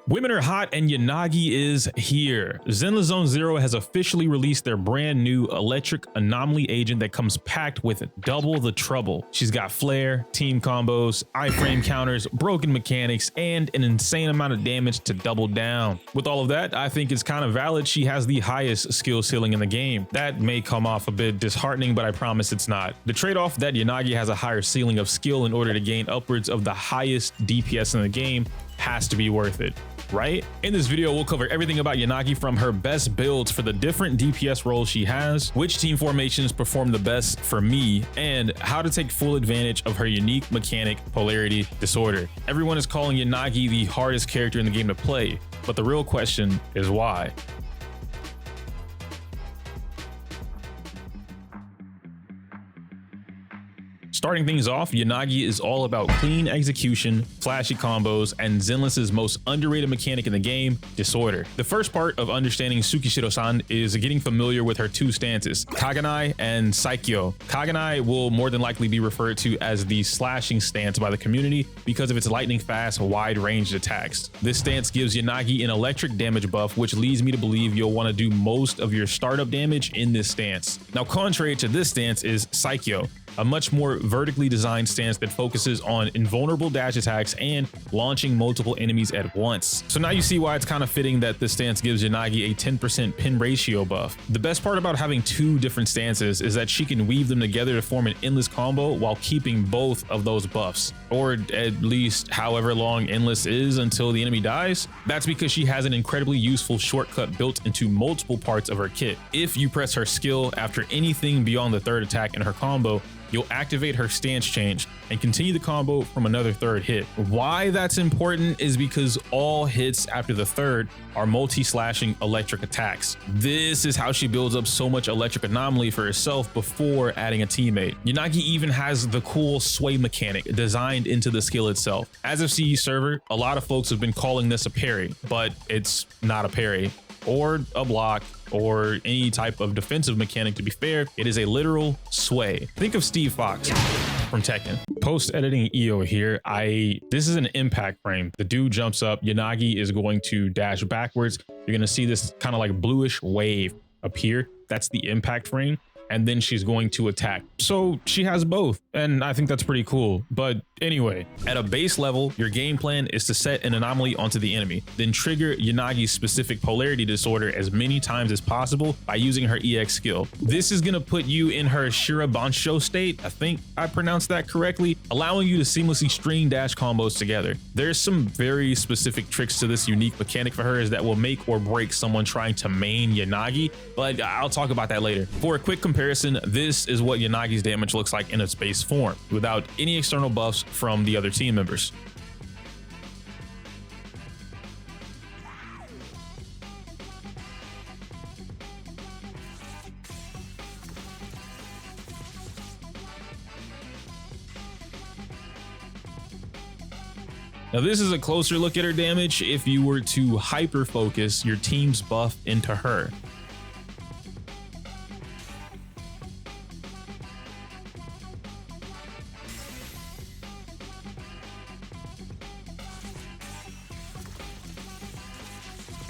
Women are hot and Yanagi is here. Zenless Zone Zero has officially released their brand new electric anomaly agent that comes packed with double the trouble. She's got flare, team combos, iframe counters, broken mechanics, and an insane amount of damage to double down. With all of that, I think it's kind of valid she has the highest skill ceiling in the game. That may come off a bit disheartening, but I promise it's not. The trade-off that Yanagi has a higher ceiling of skill in order to gain upwards of the highest DPS in the game has to be worth it, right? In this video, we'll cover everything about Yanagi, from her best builds for the different DPS roles she has, which team formations perform the best for me, and how to take full advantage of her unique mechanic, Polarity Disorder. Everyone is calling Yanagi the hardest character in the game to play, but the real question is why? Starting things off, Yanagi is all about clean execution, flashy combos, and Zenless's most underrated mechanic in the game, Disorder. The first part of understanding Tsukishiro-san is getting familiar with her two stances, Kaganai and Saikyo. Kaganai will more than likely be referred to as the slashing stance by the community because of its lightning fast, wide-ranged attacks. This stance gives Yanagi an electric damage buff, which leads me to believe you'll want to do most of your startup damage in this stance. Now, contrary to this stance is Saikyo, a much more vertically designed stance that focuses on invulnerable dash attacks and launching multiple enemies at once. So now you see why it's kind of fitting that this stance gives Yanagi a 10% pin ratio buff. The best part about having two different stances is that she can weave them together to form an endless combo while keeping both of those buffs, or at least however long endless is until the enemy dies. That's because she has an incredibly useful shortcut built into multiple parts of her kit. If you press her skill after anything beyond the third attack in her combo, you'll activate her stance change and continue the combo from another third hit. Why that's important is because all hits after the third are multi-slashing electric attacks. This is how she builds up so much electric anomaly for herself before adding a teammate. Yanagi even has the cool sway mechanic designed into the skill itself. As of CE server, a lot of folks have been calling this a parry, but it's not a parry or a block or any type of defensive mechanic. To be fair, it is a literal sway. Think of Steve Fox from Tekken. Post-editing EO here, this is an impact frame. The dude jumps up, Yanagi is going to dash backwards. You're gonna see this kind of like bluish wave appear. That's the impact frame. And then she's going to attack. So she has both, and I think that's pretty cool. But anyway, at a base level, your game plan is to set an anomaly onto the enemy, then trigger Yanagi's specific Polarity Disorder as many times as possible by using her EX skill. This is gonna put you in her Shirabansho state, I think I pronounced that correctly, allowing you to seamlessly string dash combos together. There's some very specific tricks to this unique mechanic for her that will make or break someone trying to main Yanagi, but I'll talk about that later. For a quick comparison, this is what Yanagi's damage looks like in its base form, without any external buffs from the other team members. Now this is a closer look at her damage if you were to hyper focus your team's buff into her.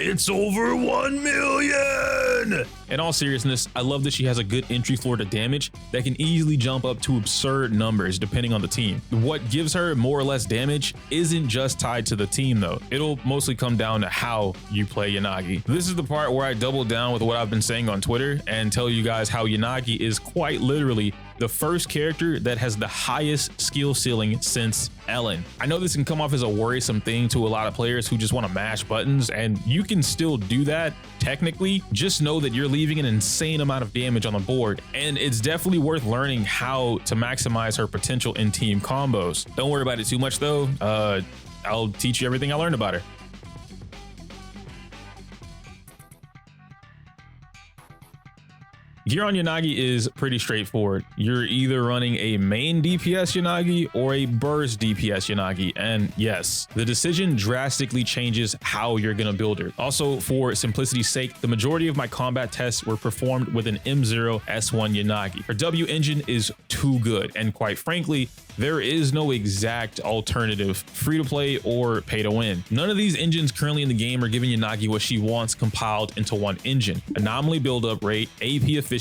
It's over 1 million! In all seriousness, I love that she has a good entry floor to damage that can easily jump up to absurd numbers depending on the team. What gives her more or less damage isn't just tied to the team though. It'll mostly come down to how you play Yanagi. This is the part where I double down with what I've been saying on Twitter and tell you guys how Yanagi is quite literally the first character that has the highest skill ceiling since Ellen. I know this can come off as a worrisome thing to a lot of players who just want to mash buttons, and you can still do that technically. Just know that you're leaving an insane amount of damage on the board, and it's definitely worth learning how to maximize her potential in team combos. Don't worry about it too much though. I'll teach you everything I learned about her. Gear on Yanagi is pretty straightforward. You're either running a main DPS Yanagi or a burst DPS Yanagi, and yes, the decision drastically changes how you're gonna build her. Also, for simplicity's sake, the majority of my combat tests were performed with an M0 S1 Yanagi. Her W engine is too good, and quite frankly, there is no exact alternative, free to play or pay to win. None of these engines currently in the game are giving Yanagi what she wants compiled into one engine: anomaly buildup rate, AP efficiency,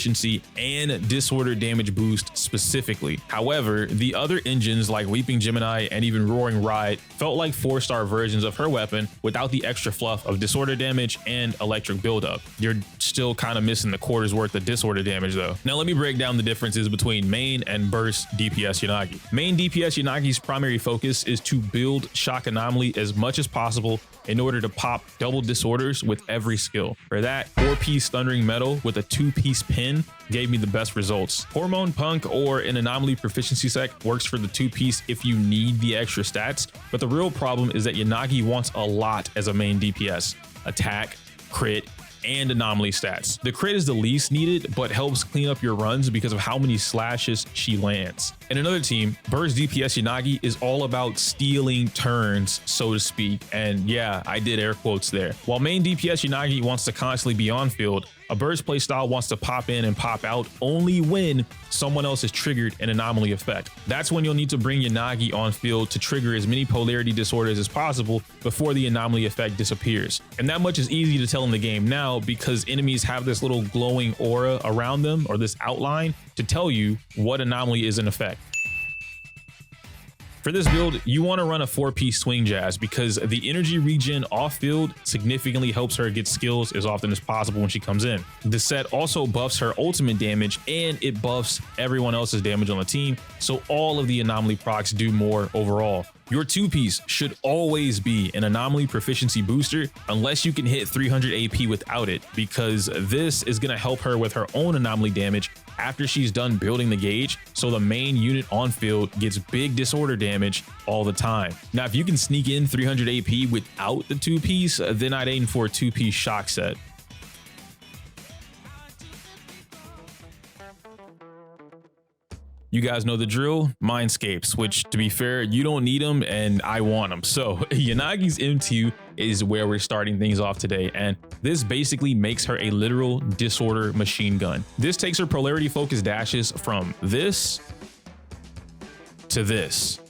and disorder damage boost specifically. However, the other engines like Weeping Gemini and even Roaring Riot felt like 4-star versions of her weapon without the extra fluff of disorder damage and electric buildup. You're still kind of missing the quarter's worth of disorder damage though. Now let me break down the differences between main and burst DPS Yanagi. Main DPS Yanagi's primary focus is to build shock anomaly as much as possible in order to pop double disorders with every skill. For that, 4-piece Thundering Metal with a 2-piece pin gave me the best results. Hormone Punk or an anomaly proficiency sec works for the 2-piece if you need the extra stats, but the real problem is that Yanagi wants a lot as a main DPS: attack, crit, and anomaly stats. The crit is the least needed, but helps clean up your runs because of how many slashes she lands. In another team, burst DPS Yanagi is all about stealing turns, so to speak, and yeah, I did air quotes there. While main DPS Yanagi wants to constantly be on field, a burst playstyle wants to pop in and pop out only when someone else has triggered an anomaly effect. That's when you'll need to bring Yanagi on field to trigger as many polarity disorders as possible before the anomaly effect disappears. And that much is easy to tell in the game now because enemies have this little glowing aura around them, or this outline, to tell you what anomaly is in effect. For this build, you want to run a 4-piece Swing Jazz because the energy regen off field significantly helps her get skills as often as possible when she comes in. The set also buffs her ultimate damage and it buffs everyone else's damage on the team, so all of the anomaly procs do more overall. Your 2-piece should always be an anomaly proficiency booster unless you can hit 300 AP without it, because this is going to help her with her own anomaly damage after she's done building the gauge, so the main unit on field gets big disorder damage all the time. Now, if you can sneak in 300 AP without the 2-piece, then I'd aim for a 2-piece shock set. You guys know the drill, Mindscapes, which to be fair, you don't need them and I want them. So Yanagi's M2 is where we're starting things off today, and this basically makes her a literal disorder machine gun. This takes her polarity focus dashes from this to this.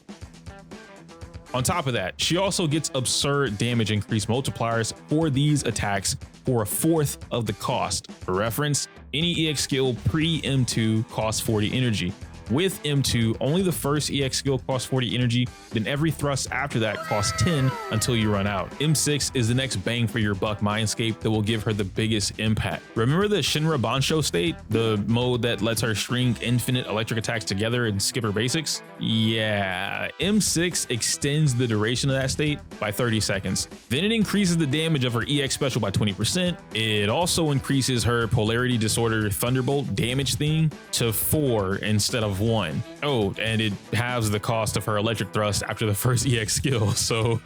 On top of that, she also gets absurd damage increase multipliers for these attacks for 1/4 of the cost. For reference, any EX skill pre-M2 costs 40 energy. With M2, only the first EX skill costs 40 energy, then every thrust after that costs 10 until you run out. M6 is the next bang for your buck Mindscape that will give her the biggest impact. Remember the Shinra Bansho state, the mode that lets her string infinite electric attacks together and skip her basics? Yeah, M6 extends the duration of that state by 30 seconds. Then it increases the damage of her EX special by 20%. It also increases her Polarity Disorder Thunderbolt damage thing to 4 instead of 1. Oh, and it halves the cost of her electric thrust after the first EX skill, so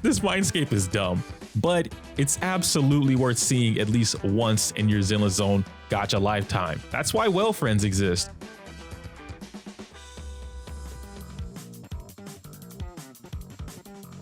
this Mindscape is dumb, but it's absolutely worth seeing at least once in your Zenless Zone gacha lifetime. That's why well friends exist.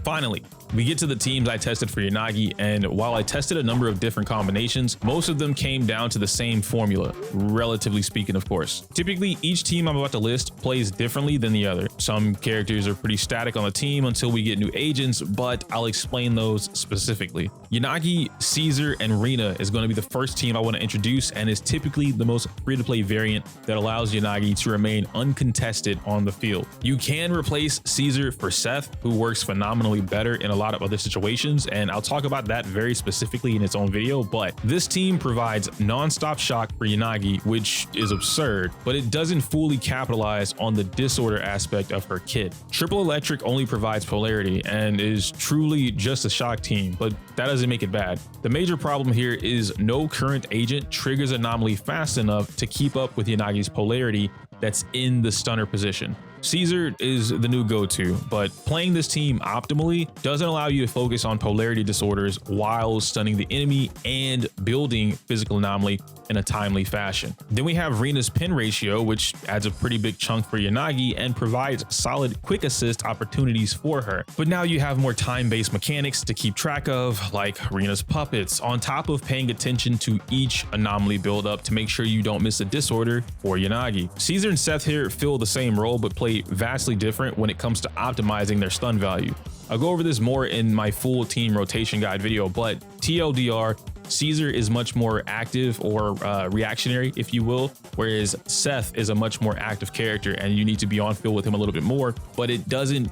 Finally, we get to the teams I tested for Yanagi, and while I tested a number of different combinations, most of them came down to the same formula, relatively speaking, of course. Typically, each team I'm about to list plays differently than the other. Some characters are pretty static on the team until we get new agents, but I'll explain those specifically. Yanagi, Caesar, and Rina is going to be the first team I want to introduce, and is typically the most free-to-play variant that allows Yanagi to remain uncontested on the field. You can replace Caesar for Seth, who works phenomenally better in a lot of other situations, and I'll talk about that very specifically in its own video, but this team provides non-stop shock for Yanagi, which is absurd, but it doesn't fully capitalize on the disorder aspect of her kit. Triple Electric only provides polarity and is truly just a shock team, but that doesn't make it bad. The major problem here is no current agent triggers anomaly fast enough to keep up with Yanagi's polarity that's in the stunner position. Caesar is the new go-to, but playing this team optimally doesn't allow you to focus on polarity disorders while stunning the enemy and building physical anomaly in a timely fashion. Then we have Rina's pin ratio, which adds a pretty big chunk for Yanagi and provides solid quick assist opportunities for her. But now you have more time-based mechanics to keep track of, like Rina's puppets, on top of paying attention to each anomaly build-up to make sure you don't miss a disorder for Yanagi. Caesar and Seth here fill the same role but play vastly different when it comes to optimizing their stun value. I'll go over this more in my full team rotation guide video, but TLDR, Caesar is much more active or reactionary, if you will, whereas Seth is a much more active character and you need to be on field with him a little bit more, but it doesn't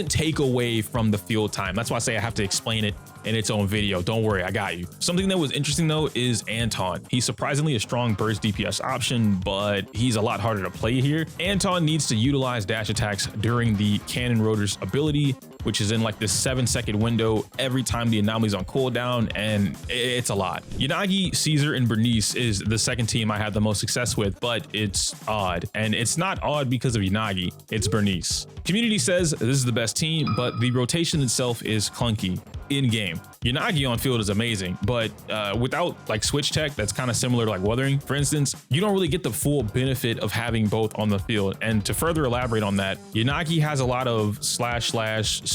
take away from the field time. That's why I say I have to explain it in its own video. Don't worry, I got you. Something that was interesting though is Anton. He's surprisingly a strong burst DPS option, but he's a lot harder to play here. Anton needs to utilize dash attacks during the cannon rotor's ability, which is in like this 7-second window every time the anomaly's on cooldown, and it's a lot. Yanagi, Caesar, and Bernice is the second team I had the most success with, but it's odd. And it's not odd because of Yanagi, it's Bernice. Community says this is the best team, but the rotation itself is clunky in game. Yanagi on field is amazing, but without like switch tech that's kind of similar to like weathering, for instance, you don't really get the full benefit of having both on the field. And to further elaborate on that, Yanagi has a lot of slash,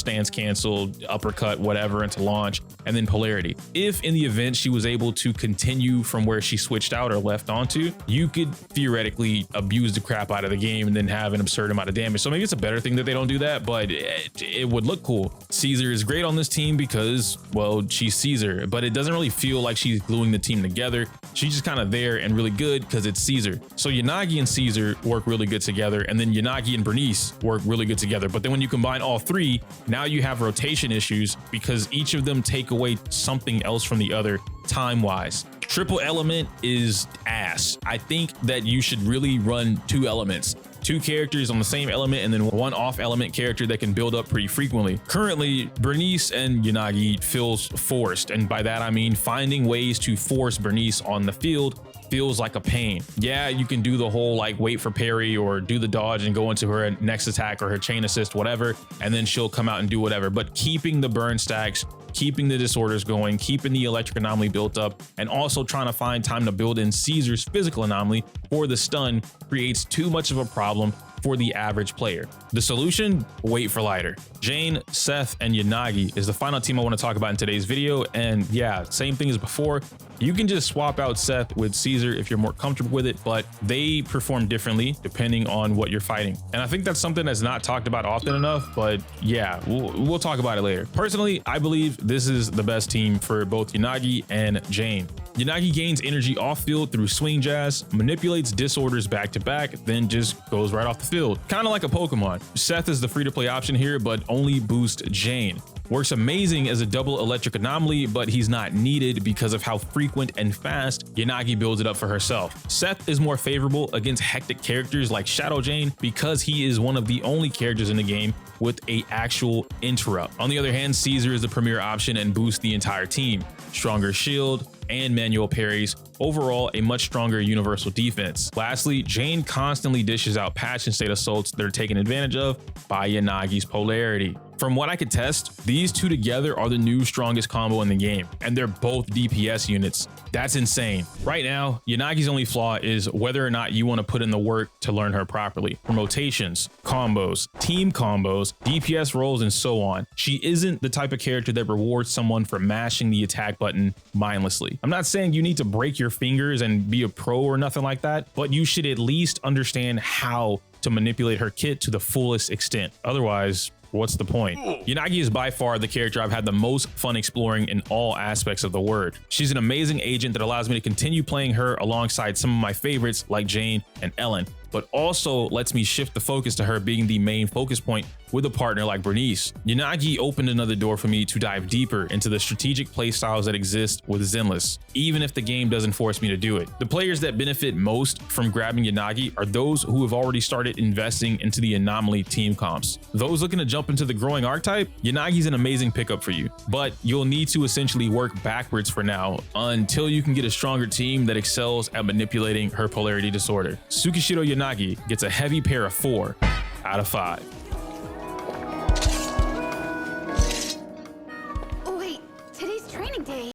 stance canceled, uppercut, whatever into launch, and then polarity. If in the event she was able to continue from where she switched out or left onto, you could theoretically abuse the crap out of the game and then have an absurd amount of damage. So maybe it's a better thing that they don't do that, but it would look cool. Caesar is great on this team because, well, she's Caesar, but it doesn't really feel like she's gluing the team together. She's just kind of there and really good because it's Caesar. So Yanagi and Caesar work really good together, and then Yanagi and Bernice work really good together. But then when you combine all three, now you have rotation issues because each of them take away something else from the other time-wise. Triple element is ass. I think that you should really run 2 elements. 2 characters on the same element and then 1 off element character that can build up pretty frequently. Currently, Bernice and Yanagi feels forced, and by that I mean finding ways to force Bernice on the field feels like a pain. Yeah, you can do the whole like wait for parry or do the dodge and go into her next attack or her chain assist, whatever, and then she'll come out and do whatever. But keeping the burn stacks, keeping the disorders going, keeping the electric anomaly built up, and also trying to find time to build in Caesar's physical anomaly for the stun creates too much of a problem for the average player. The solution? Wait for lighter. Jane, Seth, and Yanagi is the final team I want to talk about in today's video, and yeah, same thing as before. You can just swap out Seth with Caesar if you're more comfortable with it, but they perform differently depending on what you're fighting. And I think that's something that's not talked about often enough, but yeah, we'll talk about it later. Personally, I believe this is the best team for both Yanagi and Jane. Yanagi gains energy off field through swing jazz, manipulates disorders back to back, then just goes right off the field. Kind of like a Pokemon. Seth is the free-to-play option here, but only boosts Jane. Works amazing as a double electric anomaly, but he's not needed because of how frequent and fast Yanagi builds it up for herself. Seth is more favorable against hectic characters like Shadow Jane because he is one of the only characters in the game with a actual interrupt. On the other hand, Caesar is the premier option and boosts the entire team. Stronger shield and manual parries, overall a much stronger universal defense. Lastly, Jane constantly dishes out patch and state assaults that are taken advantage of by Yanagi's polarity. From what I could test, these two together are the new strongest combo in the game, and they're both DPS units. That's insane. Right now, Yanagi's only flaw is whether or not you want to put in the work to learn her properly. From rotations, combos, team combos, DPS roles, and so on. She isn't the type of character that rewards someone for mashing the attack button mindlessly. I'm not saying you need to break your fingers and be a pro or nothing like that, but you should at least understand how to manipulate her kit to the fullest extent. Otherwise, what's the point? Yanagi is by far the character I've had the most fun exploring in all aspects of the word. She's an amazing agent that allows me to continue playing her alongside some of my favorites like Jane and Ellen, but also lets me shift the focus to her being the main focus point with a partner like Bernice. Yanagi opened another door for me to dive deeper into the strategic playstyles that exist with Zenless, even if the game doesn't force me to do it. The players that benefit most from grabbing Yanagi are those who have already started investing into the anomaly team comps. Those looking to jump into the growing archetype, Yanagi's an amazing pickup for you, but you'll need to essentially work backwards for now until you can get a stronger team that excels at manipulating her polarity disorder. Tsukishiro Yanagi gets a heavy pair of 4. out of 5.